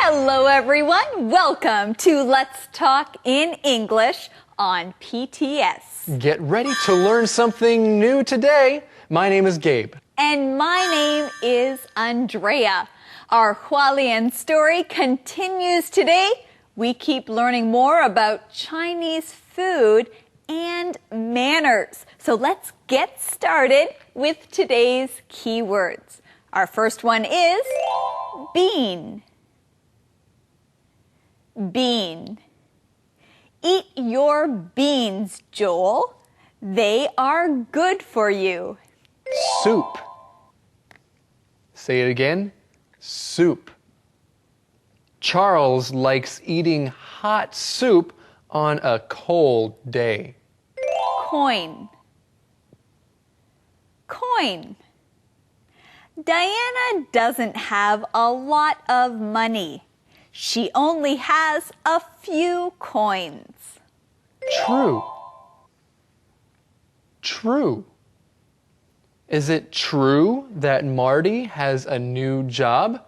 Hello everyone, welcome to Let's Talk in English on PTS. Get ready to learn something new today. My name is Gabe. And my name is Andrea. Our Hualien story continues today. We keep learning more about Chinese food and manners. So let's get started with today's keywords. Our first one is bean. Bean. Eat your beans, Joel. They are good for you. Soup. Say it again. Soup. Charles likes eating hot soup on a cold day. Coin. Coin. Diana doesn't have a lot of money. She only has a few coins. True. True. Is it true that Marty has a new job?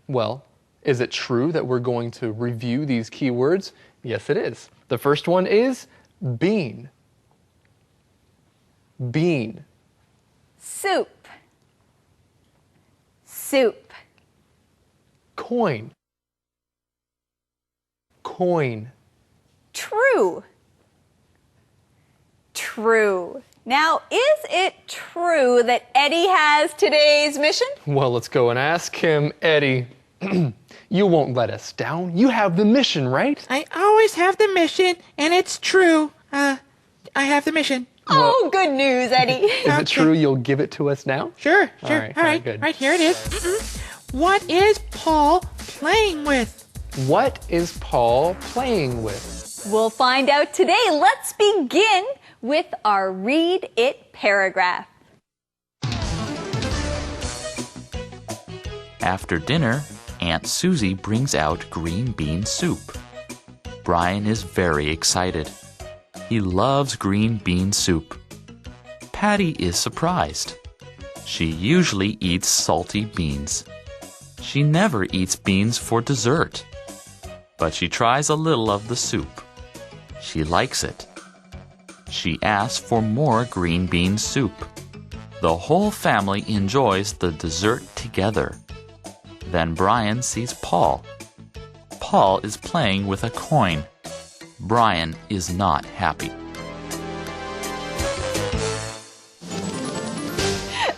Well, is it true that we're going to review these keywords? Yes, it is. The first one is bean. Bean. Soup. Soup. Coin. Coin. True. True. Now, is it true that Eddie has today's mission? Well, let's go and ask him. Eddie, you won't let us down. You have the mission, right? I always have the mission, and it's true. I have the mission. Oh, good news, Eddie. Is it true you'll give it to us now? Sure. All right, good. Right, here it is. What is Paul playing with? What is Paul playing with? We'll find out today. Let's begin with our Read It paragraph. After dinner, Aunt Susie brings out green bean soup. Brian is very excited. He loves green bean soup. Patty is surprised. She usually eats salty beans. She never eats beans for dessert. But she tries a little of the soup. She likes it. She asks for more green bean soup. The whole family enjoys the dessert together. Then Brian sees Paul. Paul is playing with a coin. Brian is not happy.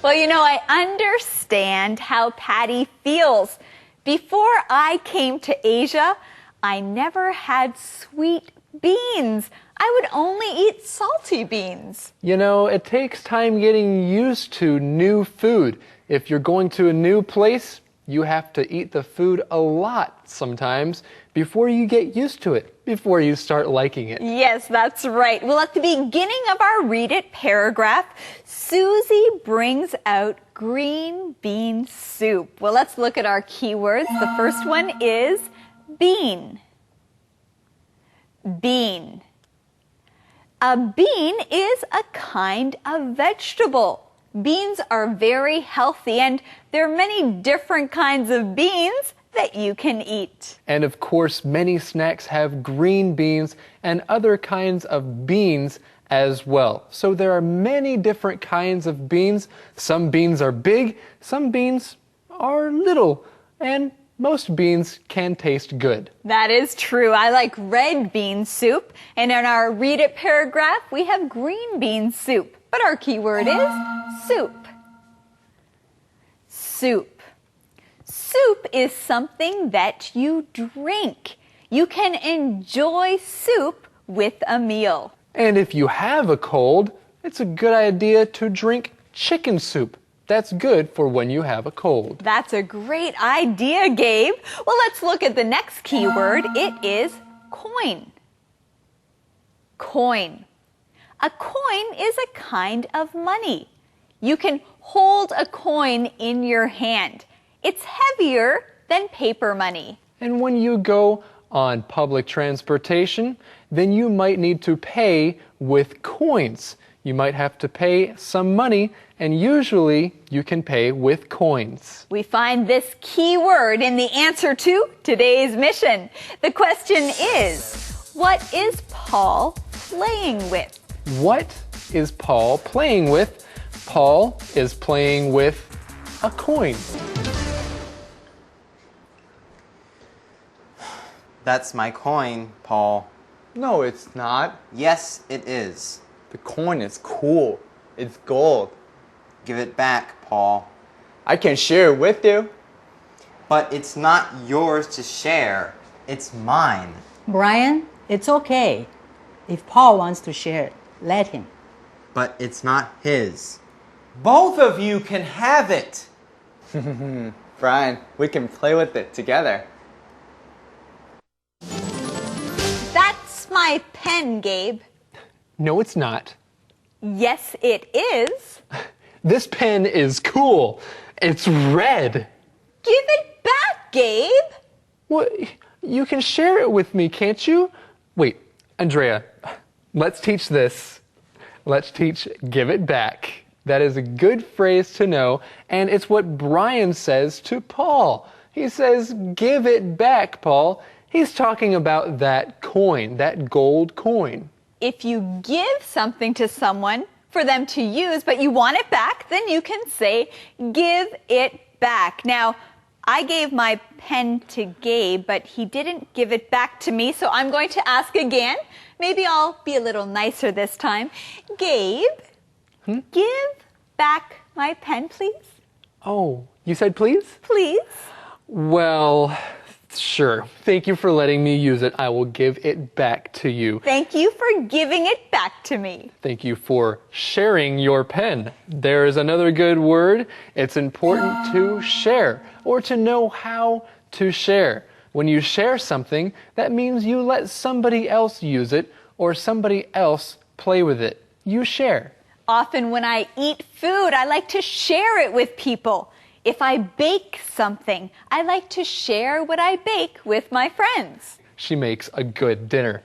Well, you know, I understand how Patty feels. Before I came to Asia, I never had sweet beans. I would only eat salty beans. You know, it takes time getting used to new food. If you're going to a new place, you have to eat the food a lot sometimes before you get used to it, before you start liking it. Yes, that's right. Well, at the beginning of our Read It paragraph, Susie brings out green bean soup. Well, let's look at our keywords. The first one is bean. Bean. A bean is a kind of vegetable. Beans are very healthy, and there are many different kinds of beans that you can eat. And of course, many snacks have green beans and other kinds of beans as well. So there are many different kinds of beans. Some beans are big, some beans are little, and most beans can taste good. That is true. I like red bean soup. And in our Read It paragraph, we have green bean soup. But our keyword is soup. Soup. Soup is something that you drink. You can enjoy soup with a meal. And if you have a cold, it's a good idea to drink chicken soup. That's good for when you have a cold. That's a great idea, Gabe. Well, let's look at the next keyword. It is coin. Coin. A coin is a kind of money. You can hold a coin in your hand. It's heavier than paper money. And when you go on public transportation, then you might need to pay with coins. You might have to pay some money and usually you can pay with coins. We find this key word in the answer to today's mission. The question is, what is Paul playing with? What is Paul playing with? Paul is playing with a coin. That's my coin, Paul. No, it's not. Yes, it is. The coin is cool. It's gold. Give it back, Paul. I can share it with you. But it's not yours to share. It's mine. Brian, it's okay. If Paul wants to share, let him. But it's not his. Both of you can have it. Brian, we can play with it together. That's my pen, Gabe. No, it's not. Yes, it is. This pen is cool. It's red. Give it back, Gabe. What? You can share it with me, can't you? Wait, Andrea, let's teach this. Let's teach give it back. That is a good phrase to know, and it's what Brian says to Paul. He says, give it back, Paul. He's talking about that coin, that gold coin. If you give something to someone for them to use, but you want it back, then you can say, give it back. Now, I gave my pen to Gabe, but he didn't give it back to me, so I'm going to ask again. Maybe I'll be a little nicer this time. Gabe, give back my pen, please. Oh, you said please? Please. Well, sure. Thank you for letting me use it. I will give it back to you. Thank you for giving it back to me. Thank you for sharing your pen. There is another good word. It's important to share or to know how to share. When you share something, that means you let somebody else use it or somebody else play with it. You share. Often when I eat food, I like to share it with people. If I bake something, I like to share what I bake with my friends. She makes a good dinner.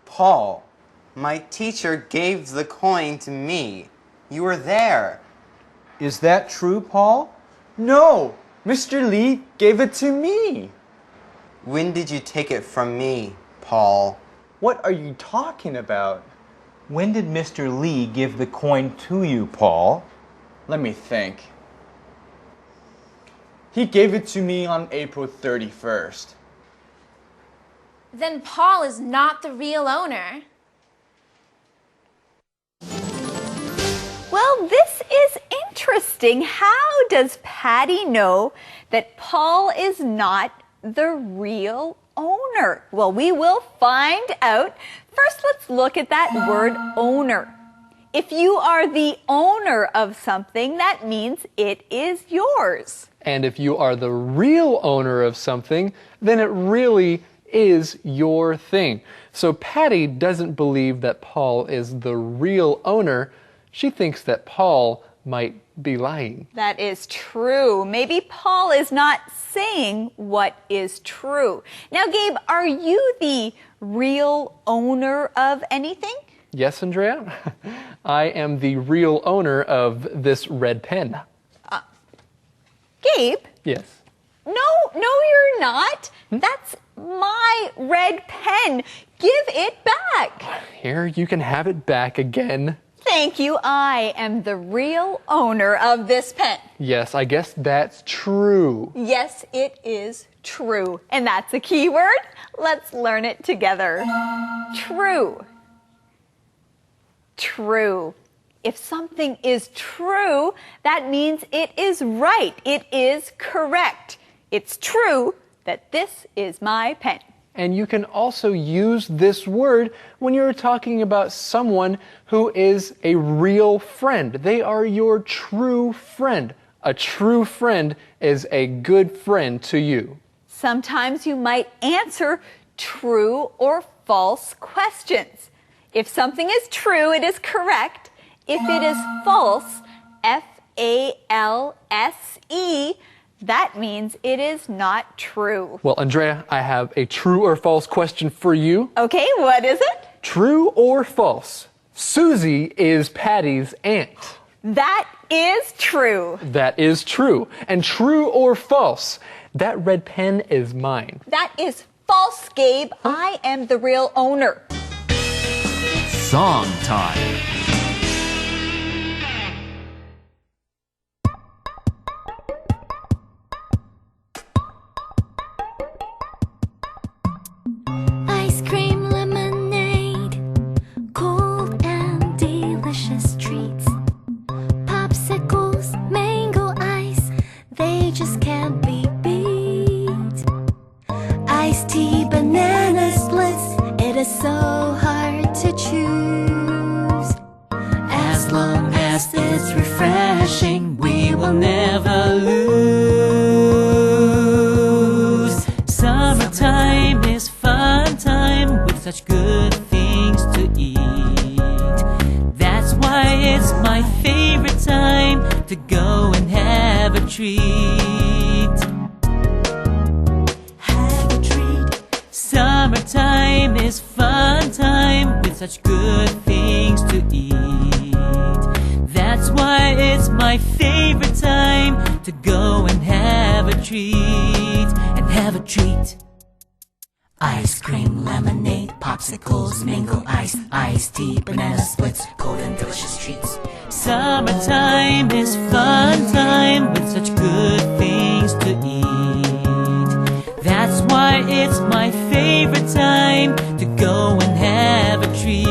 Paul, my teacher gave the coin to me. You were there. Is that true, Paul? No, Mr. Lee gave it to me. When did you take it from me, Paul? What are you talking about? When did Mr. Lee give the coin to you, Paul? Let me think. He gave it to me on April 31st. Then Paul is not the real owner. Well, this is interesting. How does Patty know that Paul is not the real owner? Well, we will find out. First, let's look at that word owner. If you are the owner of something, that means it is yours. And if you are the real owner of something, then it really is your thing. So Patty doesn't believe that Paul is the real owner. She thinks that Paul might be lying. That is true. Maybe Paul is not saying what is true. Now, Gabe, are you the real owner of anything? Yes, Andrea? I am the real owner of this red pen. Gabe? Yes. No, you're not. That's my red pen. Give it back. Here, you can have it back again. Thank you. I am the real owner of this pen. Yes, I guess that's true. Yes, it is true. And that's a key word. Let's learn it together. True. True. If something is true, that means it is right. It is correct. It's true that this is my pen. And you can also use this word when you're talking about someone who is a real friend. They are your true friend. A true friend is a good friend to you. Sometimes you might answer true or false questions. If something is true, it is correct. If it is false, F-A-L-S-E, that means it is not true. Well, Andrea, I have a true or false question for you. Okay, what is it? True or false? Susie is Patty's aunt. That is true. That is true. And true or false, that red pen is mine. That is false, Gabe. I am the real owner. Song time. Ice cream lemonade, cold and delicious treats. Popsicles, mango ice, they just can't be beat. Iced tea, banana splits, it is so hard to choose. As long as it's refreshing, we will never lose. Summertime is fun time with such good things to eat. That's why it's my favorite time to go and have a treat. Have a treat. Summertime is fun time with such good things to eat. That's why it's my favorite time to go and have a treat. And have a treat. Ice cream, lemonade, popsicles, mango ice, iced tea, banana splits, cold and delicious treats. Summertime is fun time with such good things to eat. That's why it's my favorite time to go and have a treat.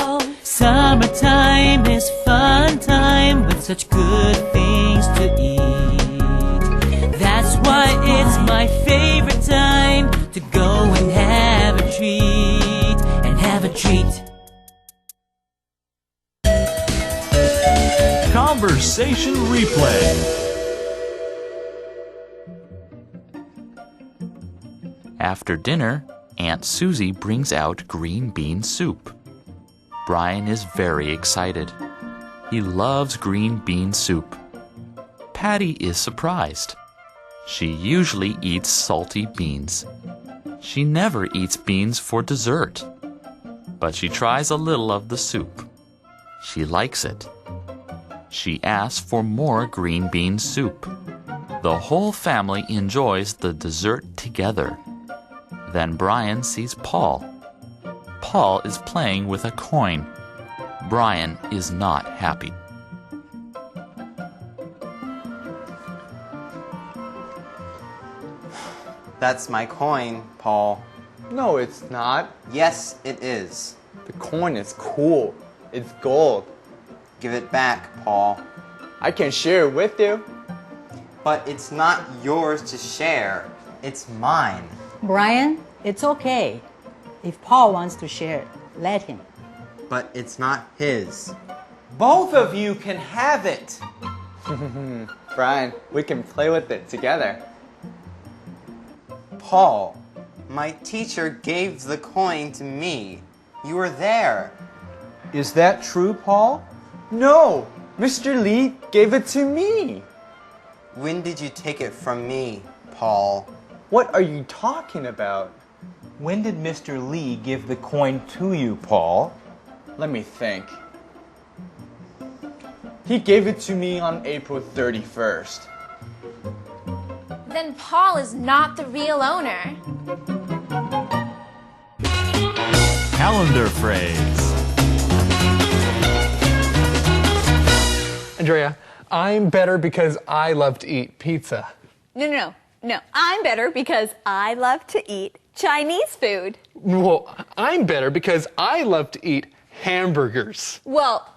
Oh, summertime is fun time with such good things to eat. That's why it's my favorite time to go and have a treat. And have a treat. Conversation replay. After dinner, Aunt Susie brings out green bean soup. Brian is very excited. He loves green bean soup. Patty is surprised. She usually eats salty beans. She never eats beans for dessert. But she tries a little of the soup. She likes it. She asks for more green bean soup. The whole family enjoys the dessert together. Then Brian sees Paul. Paul is playing with a coin. Brian is not happy. That's my coin, Paul. No, it's not. Yes, it is. The coin is cool. It's gold. Give it back, Paul. I can share it with you. But it's not yours to share. It's mine. Brian, it's okay. If Paul wants to share, let him. But it's not his. Both of you can have it. Brian, we can play with it together. Paul, my teacher gave the coin to me. You were there. Is that true, Paul? No, Mr. Lee gave it to me. When did you take it from me, Paul? What are you talking about? When did Mr. Lee give the coin to you, Paul? Let me think. He gave it to me on April 31st. Then Paul is not the real owner. Calendar phrase. Andrea, I'm better because I love to eat pizza. No. I'm better because I love to eat Chinese food. Well, I'm better because I love to eat hamburgers. Well,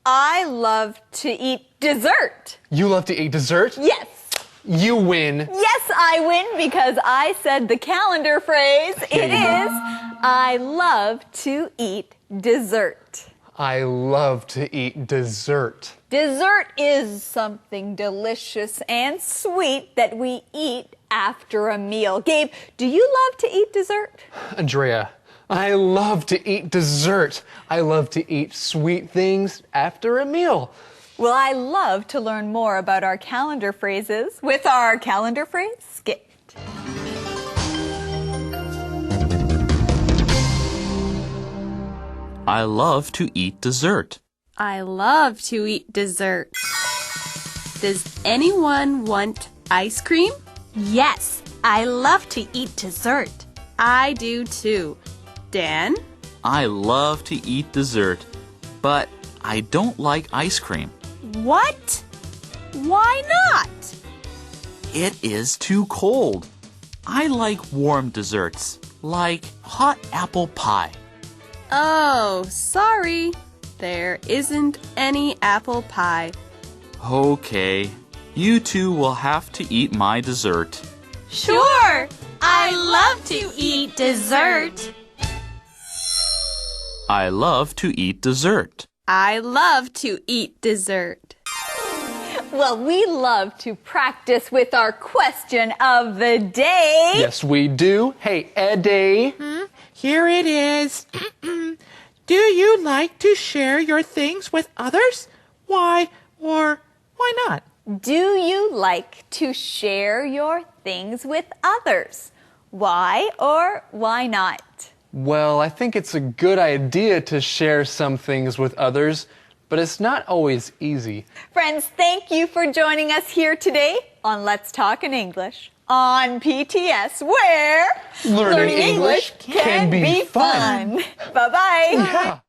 I love to eat dessert. You love to eat dessert? Yes. You win. Yes, I win because I said the calendar phrase. It is, I love to eat dessert. I love to eat dessert. Dessert is something delicious and sweet that we eat after a meal. Gabe, do you love to eat dessert? Andrea, I love to eat dessert. I love to eat sweet things after a meal. Well, I love to learn more about our calendar phrases with our calendar phrase skit. I love to eat dessert. I love to eat dessert. Does anyone want ice cream? Yes, I love to eat dessert. I do too. Dan? I love to eat dessert, but I don't like ice cream. What? Why not? It is too cold. I like warm desserts, like hot apple pie. Oh, sorry. There isn't any apple pie. Okay, you two will have to eat my dessert. Sure! I love to eat dessert. I love to eat dessert. I love to eat dessert. Well, we love to practice with our question of the day. Yes, we do. Hey, Eddie. Here it is. Do you like to share your things with others? Why or why not? Do you like to share your things with others? Why or why not? Well, I think it's a good idea to share some things with others, but it's not always easy. Friends, thank you for joining us here today on Let's Talk in English on PTS, where Learning English can be fun. Bye-bye. Yeah.